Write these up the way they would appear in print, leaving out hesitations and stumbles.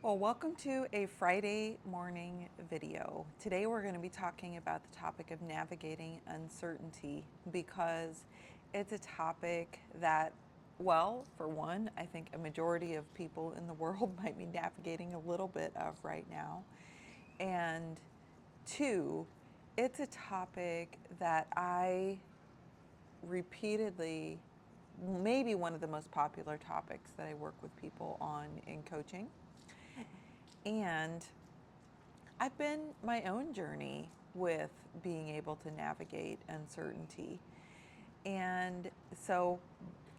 Well, welcome to a Friday morning video. Today we're going to be talking about the topic of navigating uncertainty because it's a topic that, well, for one, I think a majority of people in the world might be navigating a little bit of right now. And two, it's a topic that I repeatedly, maybe one of the most popular topics that I work with people on in coaching. And I've been my own journey with being able to navigate uncertainty. And so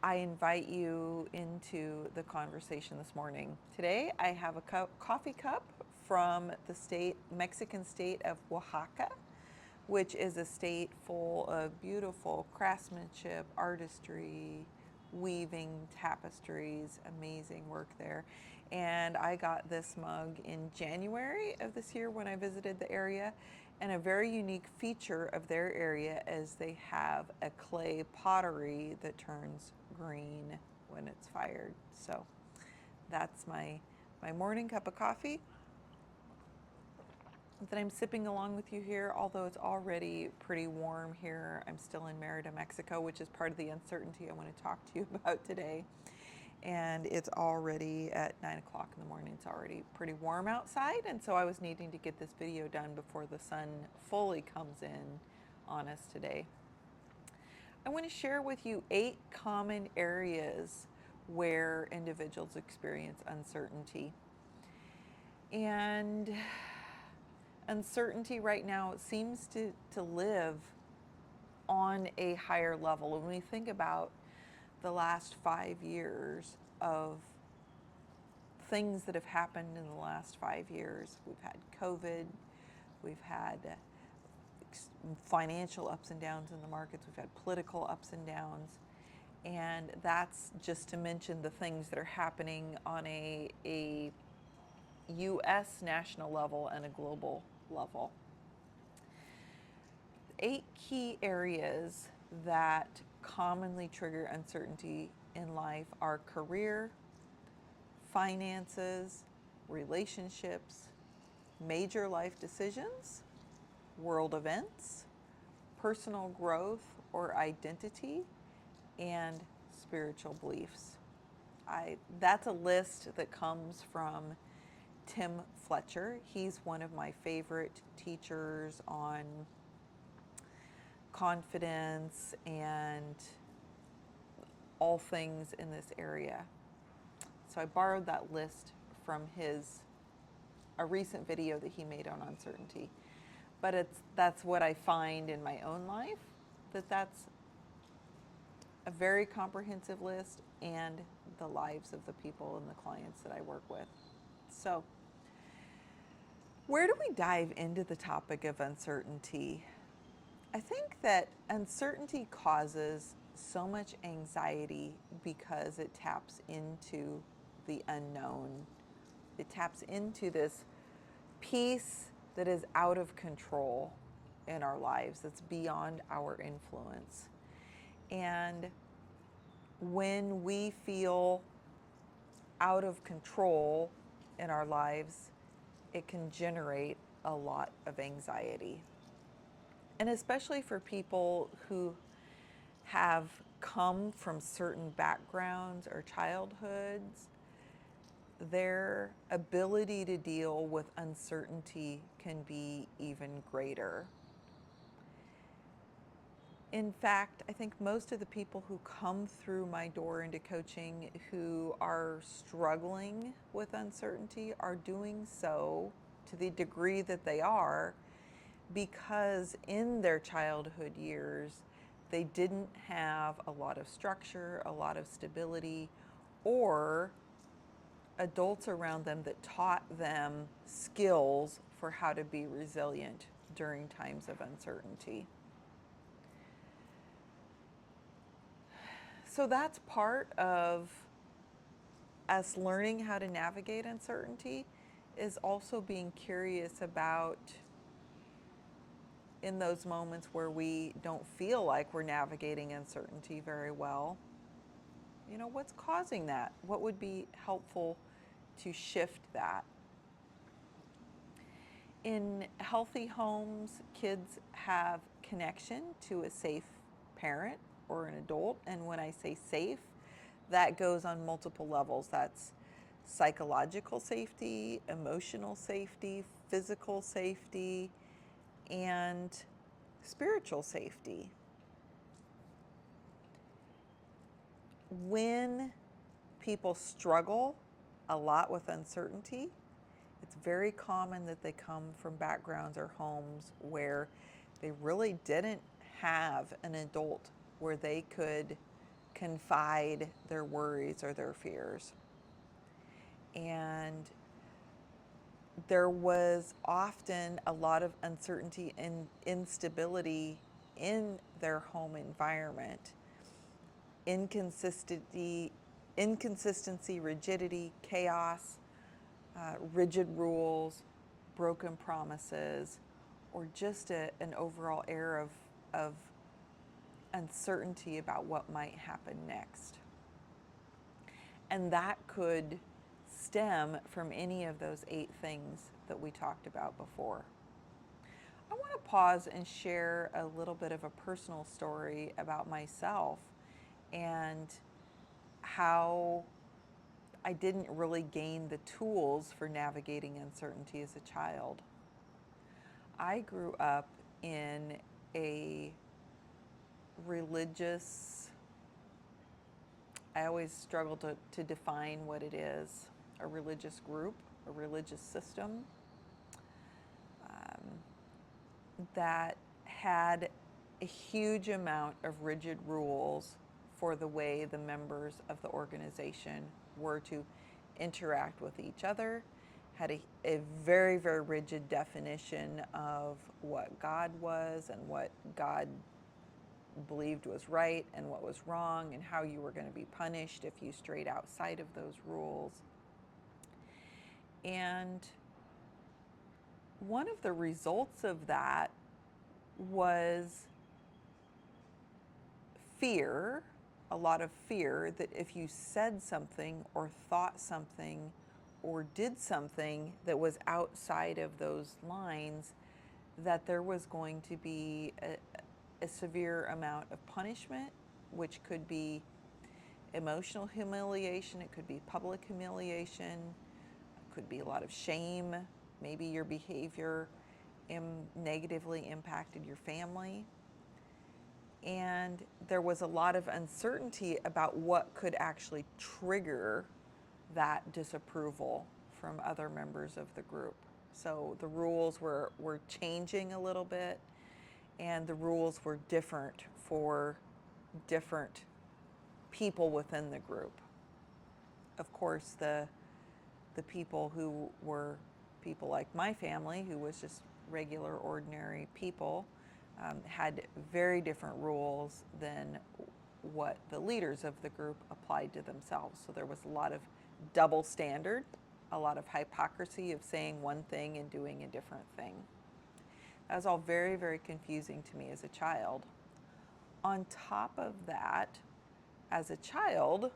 I invite you into the conversation this morning. Today I have a coffee cup from the Mexican state of Oaxaca, which is a state full of beautiful craftsmanship, artistry, weaving, tapestries, amazing work there. And I got this mug in January of this year when I visited the area. And a very unique feature of their area is they have a clay pottery that turns green when it's fired. So that's my morning cup of coffee that I'm sipping along with you here, although it's already pretty warm here. I'm still in Merida, Mexico, which is part of the uncertainty I want to talk to you about today. And it's already at 9 o'clock in the morning. It's already pretty warm outside. And so I was needing to get this video done before the sun fully comes in on us today. I want to share with you 8 common areas where individuals experience uncertainty. And uncertainty right now seems to live on a higher level. When we think about the last 5 years of things that have happened in the last 5 years, we've had COVID, we've had financial ups and downs in the markets, we've had political ups and downs. And that's just to mention the things that are happening on a US national level and a global level. 8 key areas that commonly trigger uncertainty in life are career, finances, relationships, major life decisions, world events, personal growth or identity, and spiritual beliefs. That's a list that comes from Tim Fletcher. He's one of my favorite teachers on confidence and all things in this area. So I borrowed that list from a recent video that he made on uncertainty. But that's what I find in my own life, that's a very comprehensive list, and the lives of the people and the clients that I work with. So where do we dive into the topic of uncertainty? I think that uncertainty causes so much anxiety because it taps into the unknown. It taps into this piece that is out of control in our lives, that's beyond our influence. And when we feel out of control in our lives, it can generate a lot of anxiety. And especially for people who have come from certain backgrounds or childhoods, their ability to deal with uncertainty can be even greater. In fact, I think most of the people who come through my door into coaching who are struggling with uncertainty are doing so to the degree that they are because in their childhood years, they didn't have a lot of structure, a lot of stability, or adults around them that taught them skills for how to be resilient during times of uncertainty. So that's part of us learning how to navigate uncertainty, is also being curious about, in those moments where we don't feel like we're navigating uncertainty very well, what's causing that? What would be helpful to shift that. In healthy homes, kids have connection to a safe parent or an adult. And when I say safe, that goes on multiple levels. That's psychological safety, emotional safety, physical safety, and spiritual safety. When people struggle a lot with uncertainty, it's very common that they come from backgrounds or homes where they really didn't have an adult where they could confide their worries or their fears. And there was often a lot of uncertainty and instability in their home environment. Inconsistency, rigidity, chaos, rigid rules, broken promises, or just an overall air of uncertainty about what might happen next. And that could stem from any of those 8 things that we talked about before. I want to pause and share a little bit of a personal story about myself and how I didn't really gain the tools for navigating uncertainty as a child. I grew up in a religious, I always struggle to define what it is, a religious group, a religious system that had a huge amount of rigid rules for the way the members of the organization were to interact with each other, had a very, very rigid definition of what God was and what God believed was right and what was wrong and how you were going to be punished if you strayed outside of those rules. And one of the results of that was fear, a lot of fear that if you said something or thought something or did something that was outside of those lines, that there was going to be a severe amount of punishment, which could be emotional humiliation, it could be public humiliation, it could be a lot of shame, maybe your behavior negatively impacted your family. And there was a lot of uncertainty about what could actually trigger that disapproval from other members of the group. So the rules were changing a little bit, and the rules were different for different people within the group. Of course, the people who were people like my family, who was just regular, ordinary people, had very different rules than what the leaders of the group applied to themselves. So there was a lot of double standard, a lot of hypocrisy of saying one thing and doing a different thing. That was all very, very confusing to me as a child. On top of that, as a child,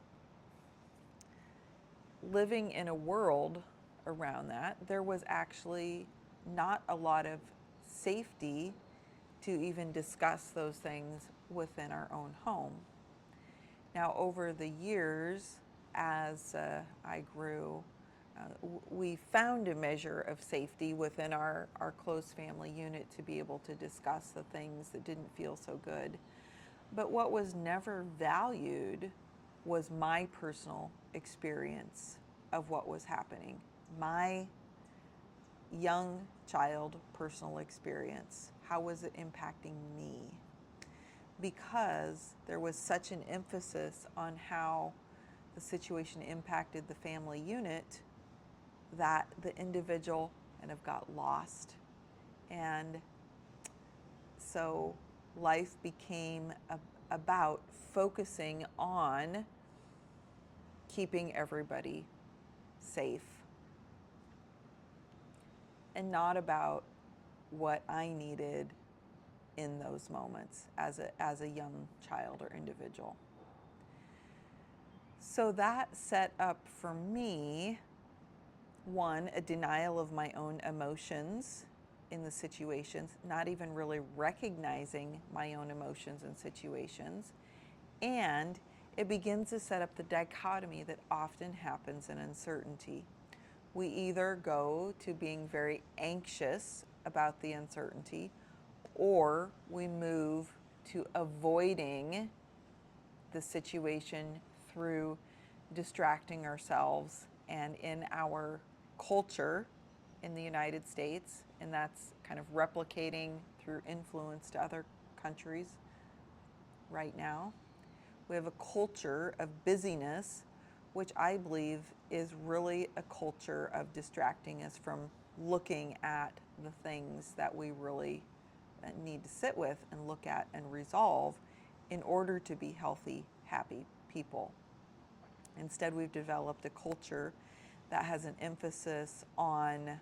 living in a world around that, there was actually not a lot of safety to even discuss those things within our own home. Now, over the years, as I grew, we found a measure of safety within our close family unit to be able to discuss the things that didn't feel so good. But what was never valued was my personal experience of what was happening, my young child personal experience. How was it impacting me? Because there was such an emphasis on how the situation impacted the family unit that the individual kind of got lost. And so life became about focusing on keeping everybody safe and not about what I needed in those moments as a young child or individual. So that set up for me one, a denial of my own emotions in the situations, not even really recognizing my own emotions and situations. And it begins to set up the dichotomy that often happens in uncertainty. We either go to being very anxious about the uncertainty, or we move to avoiding the situation through distracting ourselves. And in our culture in the United States, and that's kind of replicating through influence to other countries right now, we have a culture of busyness, which I believe is really a culture of distracting us from looking at the things that we really need to sit with and look at and resolve in order to be healthy, happy people. Instead, we've developed a culture that has an emphasis on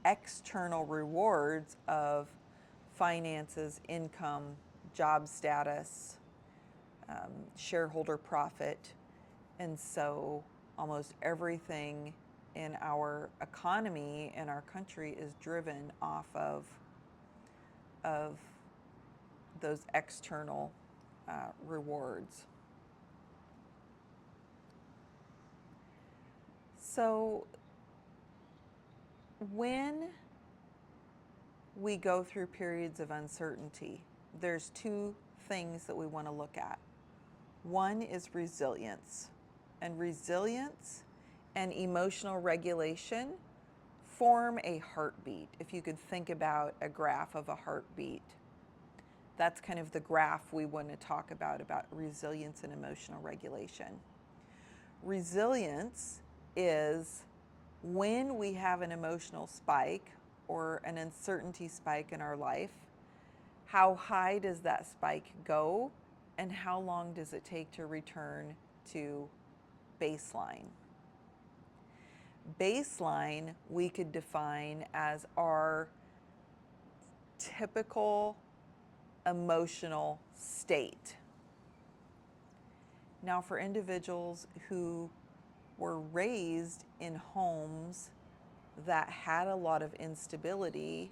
external rewards of finances, income, job status, shareholder profit. And so almost everything in our economy in our country is driven off of those external rewards. So when we go through periods of uncertainty, there's two things that we want to look at. One is resilience. And resilience and emotional regulation form a heartbeat. If you could think about a graph of a heartbeat, that's kind of the graph we want to talk about resilience and emotional regulation. Resilience is when we have an emotional spike or an uncertainty spike in our life, how high does that spike go and how long does it take to return to baseline? Baseline we could define as our typical emotional state. Now, for individuals who were raised in homes that had a lot of instability,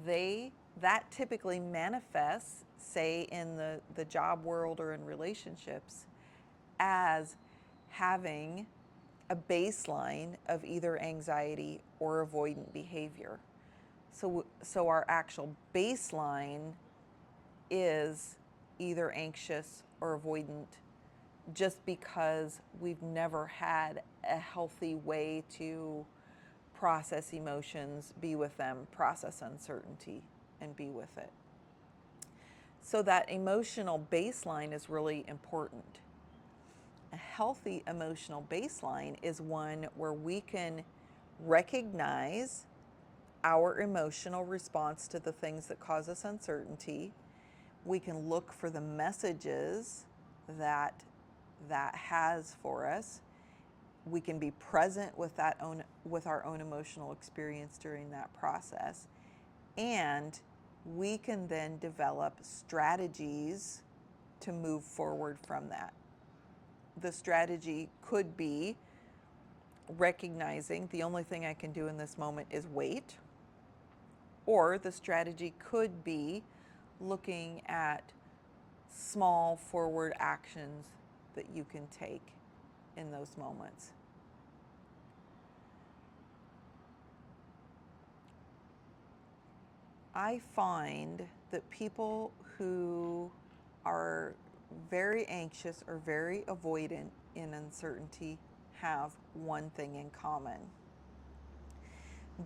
that typically manifests, say, in the job world or in relationships, as having a baseline of either anxiety or avoidant behavior. So our actual baseline is either anxious or avoidant, just because we've never had a healthy way to process emotions, be with them, process uncertainty, and be with it. So that emotional baseline is really important. A healthy emotional baseline is one where we can recognize our emotional response to the things that cause us uncertainty. We can look for the messages that has for us. We can be present with our own emotional experience during that process. And we can then develop strategies to move forward from that. The strategy could be recognizing the only thing I can do in this moment is wait. Or the strategy could be looking at small forward actions that you can take in those moments. I find that people who are very anxious or very avoidant in uncertainty have one thing in common.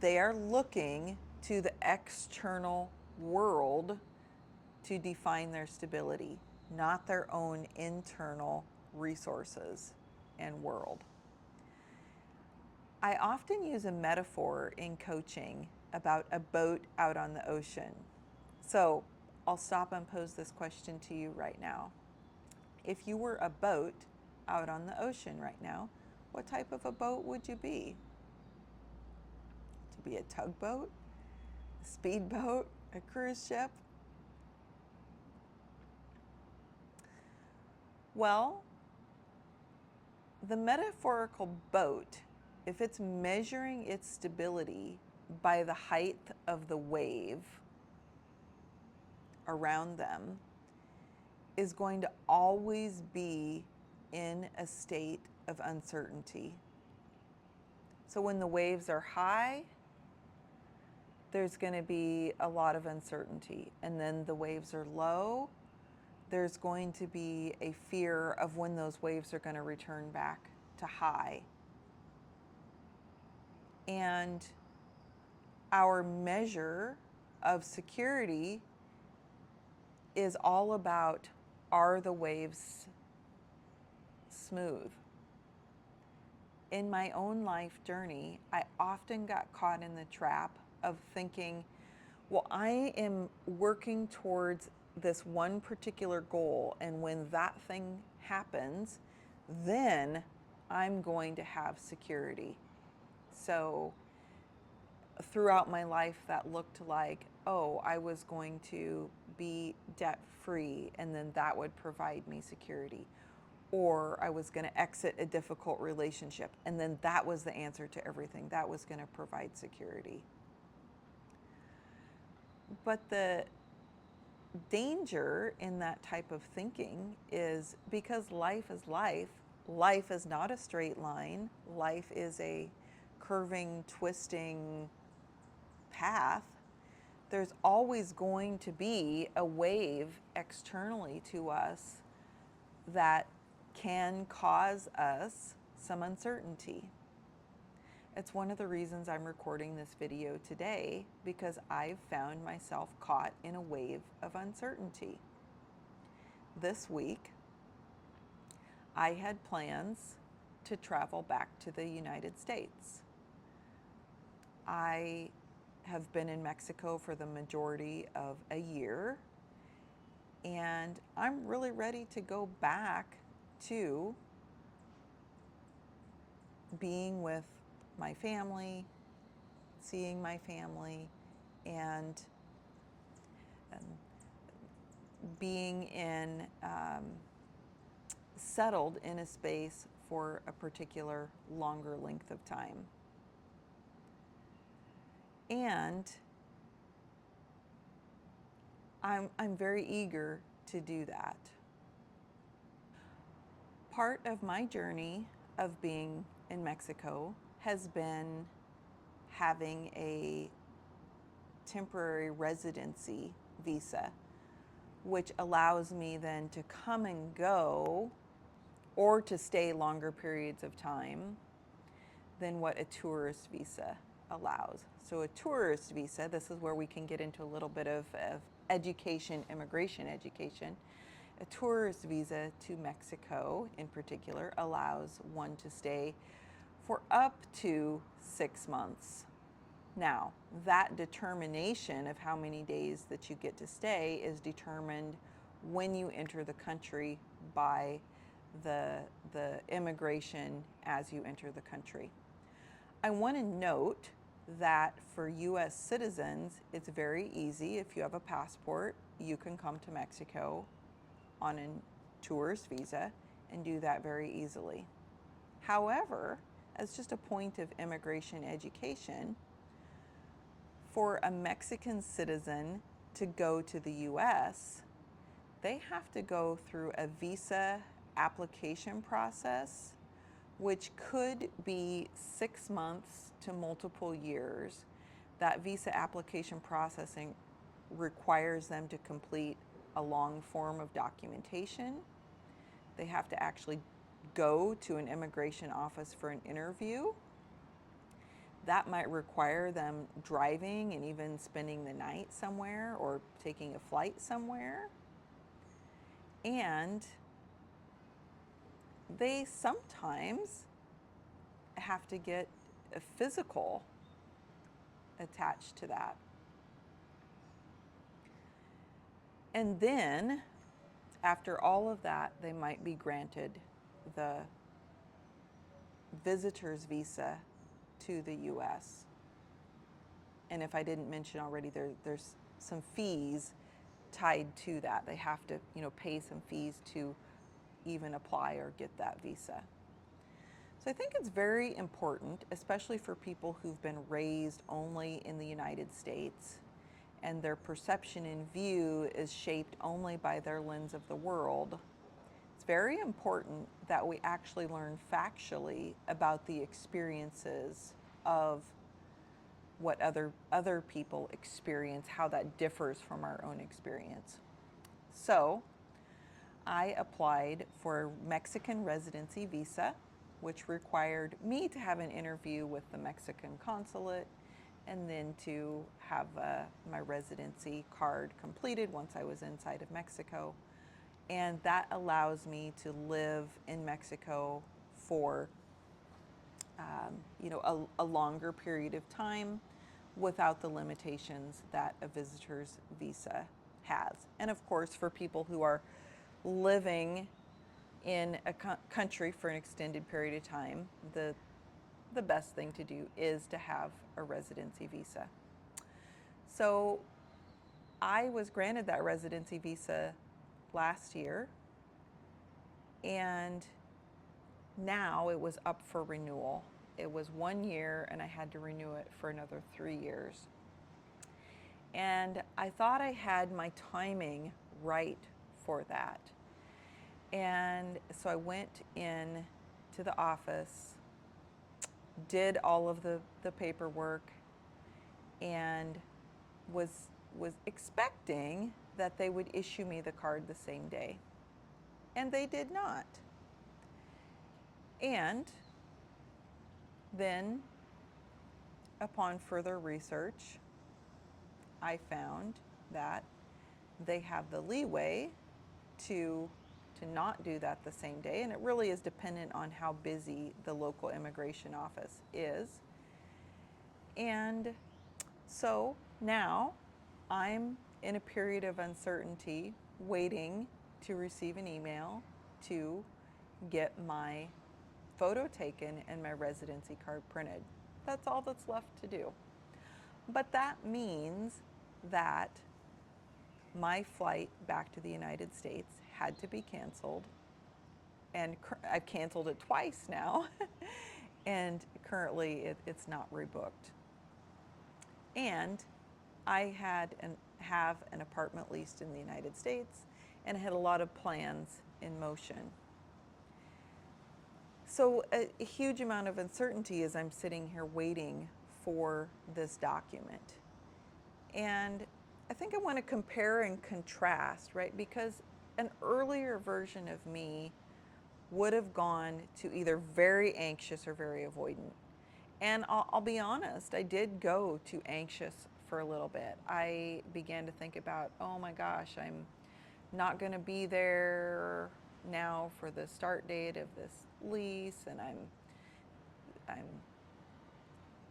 They are looking to the external world to define their stability, not their own internal resources and world. I often use a metaphor in coaching about a boat out on the ocean. So I'll stop and pose this question to you right now. If you were a boat out on the ocean right now, what type of a boat would you be? To be a tugboat, a speedboat, a cruise ship? Well, the metaphorical boat if it's measuring its stability by the height of the wave around them, is going to always be in a state of uncertainty. So when the waves are high, there's going to be a lot of uncertainty. And then the waves are low, there's going to be a fear of when those waves are going to return back to high. And our measure of security is all about, are the waves smooth? In my own life journey, I often got caught in the trap of thinking, well, I am working towards this one particular goal, and when that thing happens, then I'm going to have security. So throughout my life, that looked like, oh, I was going to be debt free, and then that would provide me security. Or I was going to exit a difficult relationship, and then that was the answer to everything. That was going to provide security. But the danger in that type of thinking is, because life is not a straight line. Life is a curving, twisting path. There's always going to be a wave externally to us that can cause us some uncertainty. It's one of the reasons I'm recording this video today, because I've found myself caught in a wave of uncertainty. This week, I had plans to travel back to the United States. I have been in Mexico for the majority of a year, and I'm really ready to go back to being with my family, seeing my family, and being in settled in a space for a particular longer length of time. And I'm very eager to do that. Part of my journey of being in Mexico has been having a temporary residency visa, which allows me then to come and go, or to stay longer periods of time than what a tourist visa allows. So a tourist visa, this is where we can get into a little bit of education, immigration education. A tourist visa to Mexico in particular allows one to stay for up to 6 months. Now, that determination of how many days that you get to stay is determined when you enter the country by the immigration as you enter the country. I want to note that for U.S. citizens, it's very easy. If you have a passport, you can come to Mexico on a tourist visa and do that very easily. However, as just a point of immigration education, for a Mexican citizen to go to the U.S., they have to go through a visa application process, which could be 6 months to multiple years. That visa application processing requires them to complete a long form of documentation. They have to actually go to an immigration office for an interview. That might require them driving and even spending the night somewhere or taking a flight somewhere. And they sometimes have to get a physical attached to that. And then, after all of that, they might be granted the visitor's visa to the U.S. And if I didn't mention already, there's some fees tied to that. They have to, pay some fees to even apply or get that visa. So I think it's very important, especially for people who've been raised only in the United States and their perception and view is shaped only by their lens of the world. It's very important that we actually learn factually about the experiences of what other people experience, how that differs from our own experience. So I applied for a Mexican residency visa, which required me to have an interview with the Mexican consulate and then to have my residency card completed once I was inside of Mexico. And that allows me to live in Mexico for a longer period of time without the limitations that a visitor's visa has. And of course, for people who are living in a country for an extended period of time, the best thing to do is to have a residency visa. So I was granted that residency visa last year, and now it was up for renewal. It was 1 year, and I had to renew it for another 3 years. And I thought I had my timing right for that. And so I went in to the office, did all of the paperwork, and was expecting that they would issue me the card the same day. And they did not. And then, upon further research, I found that they have the leeway to not do that the same day, and it really is dependent on how busy the local immigration office is. And so now I'm in a period of uncertainty, waiting to receive an email to get my photo taken and my residency card printed. That's all that's left to do. But that means that my flight back to the United States had to be canceled, and I've canceled it twice now, and currently it's not rebooked. And I have an apartment leased in the United States, and had a lot of plans in motion. So a huge amount of uncertainty as I'm sitting here waiting for this document. And I think I want to compare and contrast, right? Because an earlier version of me would have gone to either very anxious or very avoidant. And I'll be honest, I did go to anxious for a little bit. I began to think about, oh my gosh, I'm not going to be there now for the start date of this lease, and I'm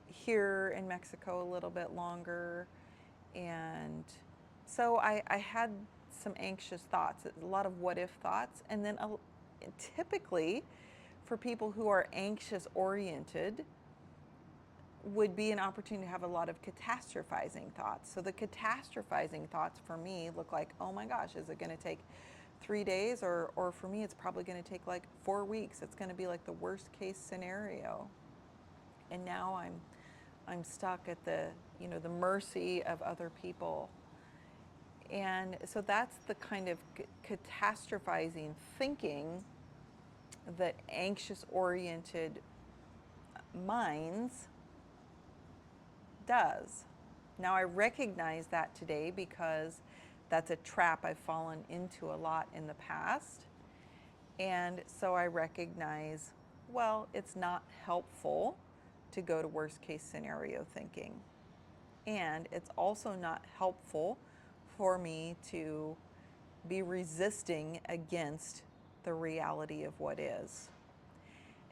here in Mexico a little bit longer. And so I had some anxious thoughts, a lot of what if thoughts. And then typically for people who are anxious oriented would be an opportunity to have a lot of catastrophizing thoughts. So the catastrophizing thoughts for me look like, oh my gosh, is it going to take 3 days? Or for me, it's probably going to take like 4 weeks. It's going to be like the worst case scenario. And now I'm stuck at the mercy of other people. And so that's the kind of catastrophizing thinking that anxious oriented minds does. Now I recognize that today because that's a trap I've fallen into a lot in the past. And so I recognize, well, it's not helpful to go to worst case scenario thinking. And it's also not helpful for me to be resisting against the reality of what is.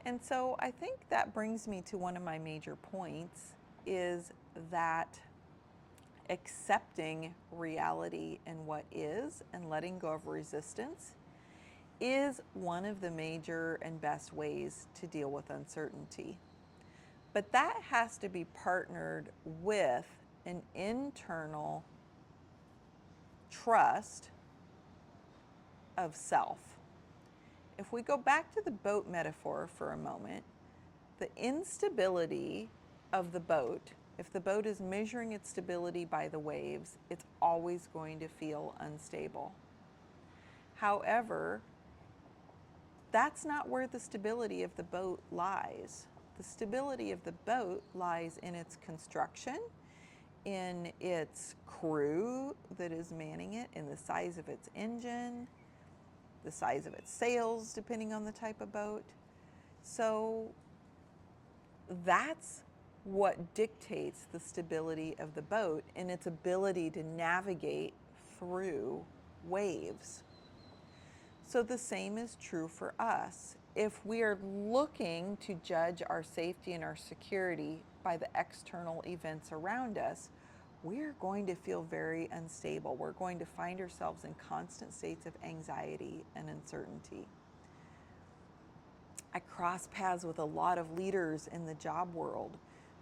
And so I think that brings me to one of my major points, is that accepting reality and what is and letting go of resistance is one of the major and best ways to deal with uncertainty. But that has to be partnered with an internal trust of self. If we go back to the boat metaphor for a moment, The instability of the boat, if the boat is measuring its stability by the waves, it's always going to feel unstable. However, that's not where the stability of the boat lies. The stability of the boat lies in its construction, in its crew that is manning it, in the size of its engine, the size of its sails, depending on the type of boat. So that's what dictates the stability of the boat and its ability to navigate through waves. So the same is true for us. If we are looking to judge our safety and our security by the external events around us, we're going to feel very unstable. We're going to find ourselves in constant states of anxiety and uncertainty. I cross paths with a lot of leaders in the job world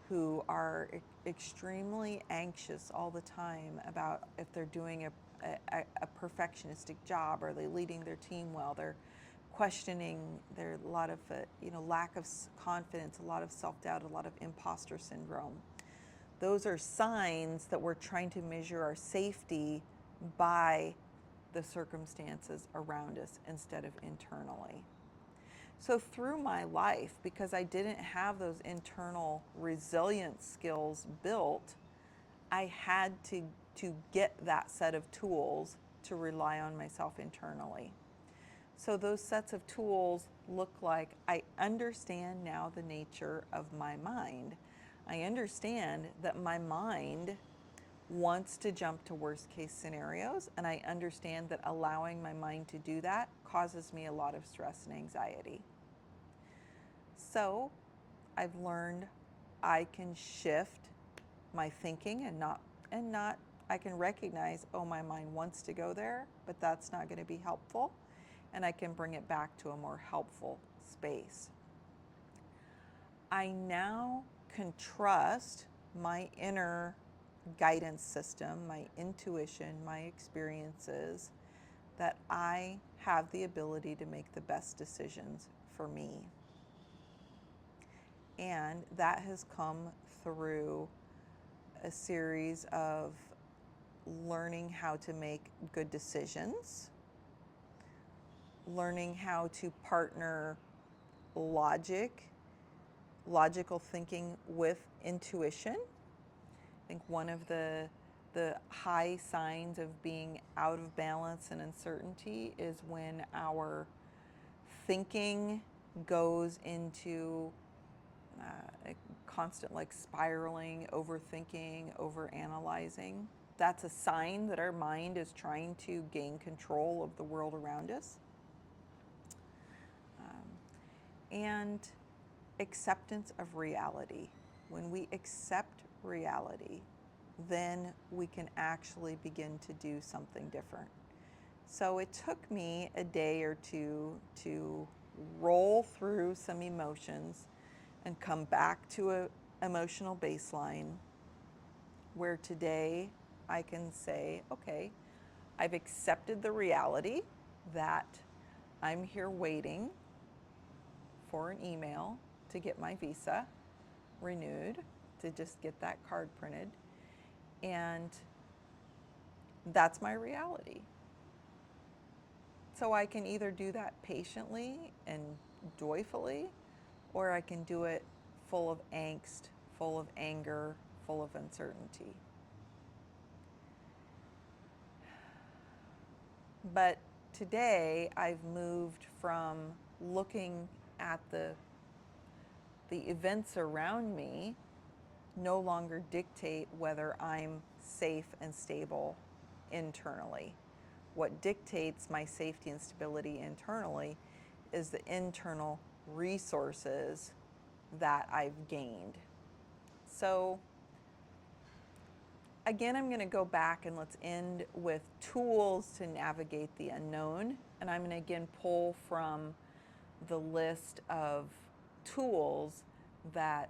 who are extremely anxious all the time about if they're doing a perfectionistic job. Are they leading their team well? They're questioning their a lot of lack of confidence, a lot of self-doubt, a lot of imposter syndrome. Those are signs that we're trying to measure our safety by the circumstances around us instead of internally. So through my life, because I didn't have those internal resilience skills built, I had to get that set of tools to rely on myself internally. So those sets of tools look like I understand now the nature of my mind. I understand that my mind wants to jump to worst case scenarios, and I understand that allowing my mind to do that causes me a lot of stress and anxiety. So I've learned I can shift my thinking and not I can recognize, oh, my mind wants to go there, but that's not going to be helpful, and I can bring it back to a more helpful space. I now can trust my inner guidance system, my intuition, my experiences, that I have the ability to make the best decisions for me. And that has come through a series of learning how to make good decisions, learning how to partner logical thinking with intuition. I think one of the high signs of being out of balance and uncertainty is when our thinking goes into a constant spiraling, overthinking, overanalyzing. That's a sign that our mind is trying to gain control of the world around us. And acceptance of reality. When we accept reality, then we can actually begin to do something different. So it took me a day or two to roll through some emotions and come back to an emotional baseline where today I can say, okay, I've accepted the reality that I'm here waiting for an email to get my visa renewed, to just get that card printed. And that's my reality. So I can either do that patiently and joyfully, or I can do it full of angst, full of anger, full of uncertainty. But today I've moved from looking at the events around me no longer dictate whether I'm safe and stable internally. What dictates my safety and stability internally is the internal resources that I've gained. So again, I'm going to go back and let's end with tools to navigate the unknown. And I'm going to again pull from the list of tools that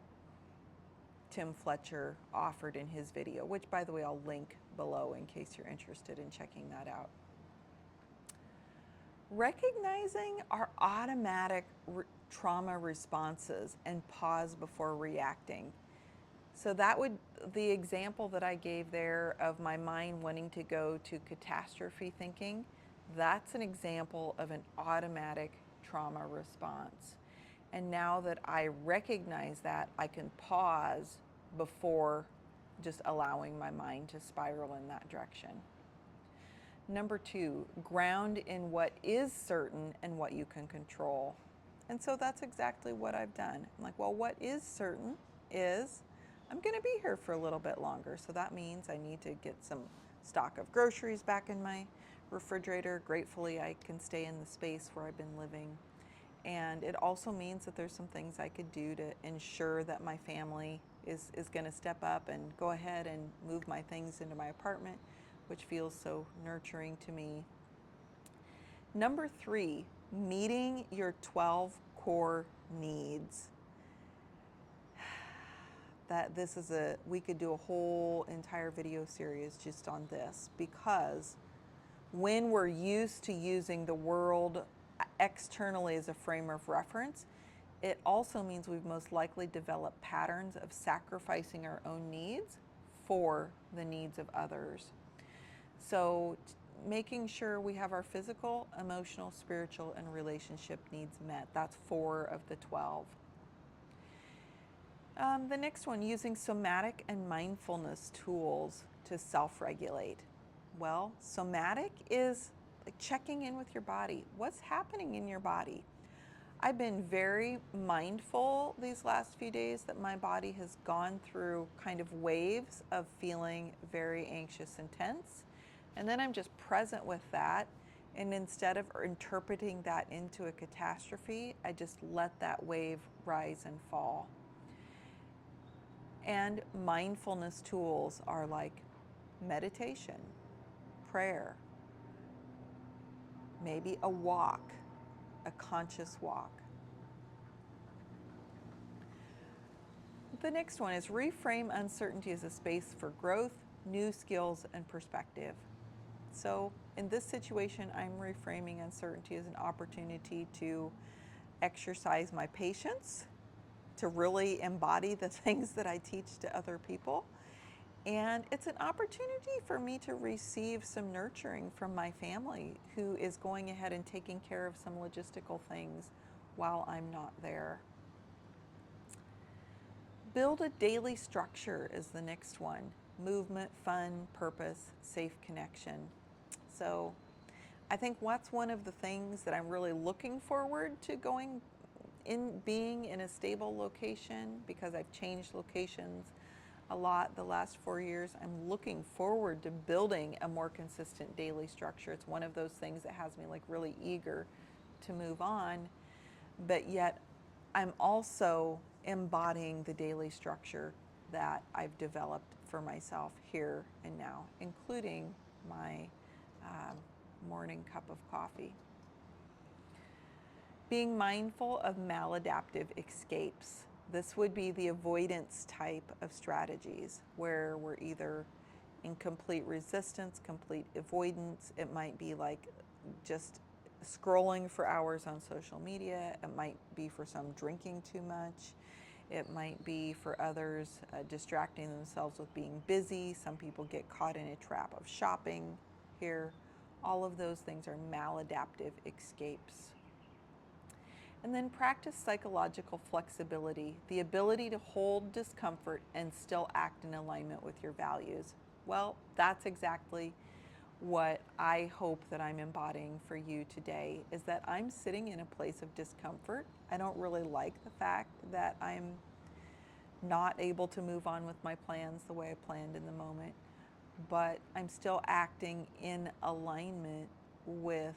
Tim Fletcher offered in his video, which, by the way, I'll link below in case you're interested in checking that out. Recognizing our automatic trauma responses and pause before reacting. So the example that I gave there of my mind wanting to go to catastrophe thinking, that's an example of an automatic trauma response. And now that I recognize that, I can pause before just allowing my mind to spiral in that direction. Number 2, ground in what is certain and what you can control. And so that's exactly what I've done. I'm like, well, what is certain is I'm going to be here for a little bit longer. So that means I need to get some stock of groceries back in my refrigerator. Gratefully, I can stay in the space where I've been living. And it also means that there's some things I could do to ensure that my family is going to step up and go ahead and move my things into my apartment, which feels so nurturing to me. Number 3, meeting your 12 core needs. We could do a whole entire video series just on this, because when we're used to using the world externally as a frame of reference, it also means we've most likely developed patterns of sacrificing our own needs for the needs of others. So making sure we have our physical, emotional, spiritual, and relationship needs met. That's 4 of the 12. The next one, using somatic and mindfulness tools to self-regulate. Well, somatic is like checking in with your body. What's happening in your body? I've been very mindful these last few days that my body has gone through kind of waves of feeling very anxious and tense. And then I'm just present with that. And instead of interpreting that into a catastrophe, I just let that wave rise and fall. And mindfulness tools are like meditation, prayer, maybe a walk, a conscious walk. The next one is reframe uncertainty as a space for growth, new skills, and perspective. So in this situation, I'm reframing uncertainty as an opportunity to exercise my patience, to really embody the things that I teach to other people. And it's an opportunity for me to receive some nurturing from my family, who is going ahead and taking care of some logistical things while I'm not there. Build a daily structure is the next one. Movement, fun, purpose, safe connection. So I think what's one of the things that I'm really looking forward to being in a stable location, because I've changed locations a lot the last 4 years. I'm looking forward to building a more consistent daily structure. It's one of those things that has me like really eager to move on, but yet I'm also embodying the daily structure that I've developed for myself here and now, including my morning cup of coffee. Being mindful of maladaptive escapes. This would be the avoidance type of strategies where we're either in complete resistance, complete avoidance. It might be like just scrolling for hours on social media. It might be for some drinking too much. It might be for others distracting themselves with being busy. Some people get caught in a trap of shopping here. All of those things are maladaptive escapes. And then practice psychological flexibility, the ability to hold discomfort and still act in alignment with your values. Well, that's exactly what I hope that I'm embodying for you today, is that I'm sitting in a place of discomfort. I don't really like the fact that I'm not able to move on with my plans the way I planned in the moment, but I'm still acting in alignment with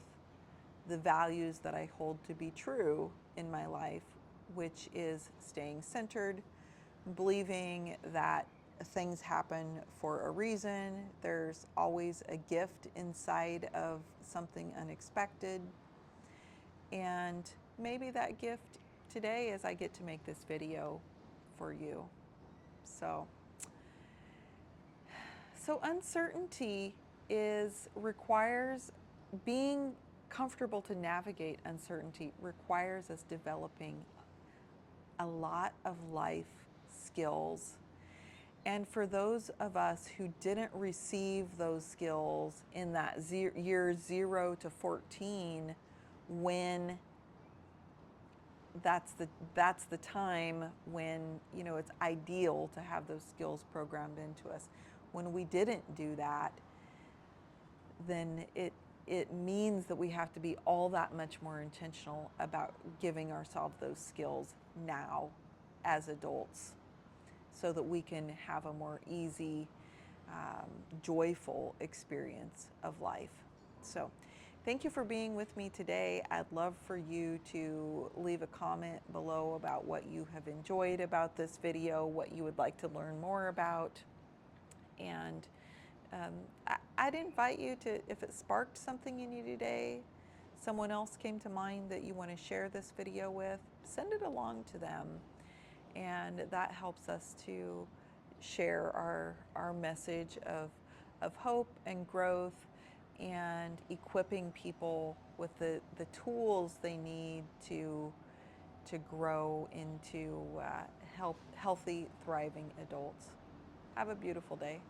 the values that I hold to be true in my life, which is staying centered, believing that things happen for a reason. There's always a gift inside of something unexpected. And maybe that gift today is I get to make this video for you. So uncertainty requires being comfortable to navigate uncertainty requires us developing a lot of life skills. And for those of us who didn't receive those skills in that year 0 to 14, when that's the time when, you know, it's ideal to have those skills programmed into us. When we didn't do that, then it means that we have to be all that much more intentional about giving ourselves those skills now as adults, so that we can have a more easy, joyful experience of life. So thank you for being with me today. I'd love for you to leave a comment below about what you have enjoyed about this video, what you would like to learn more about. And I'd invite you to, if it sparked something in you today, someone else came to mind that you want to share this video with, send it along to them. And that helps us to share our message of hope and growth, and equipping people with the tools they need to grow into healthy, thriving adults. Have a beautiful day.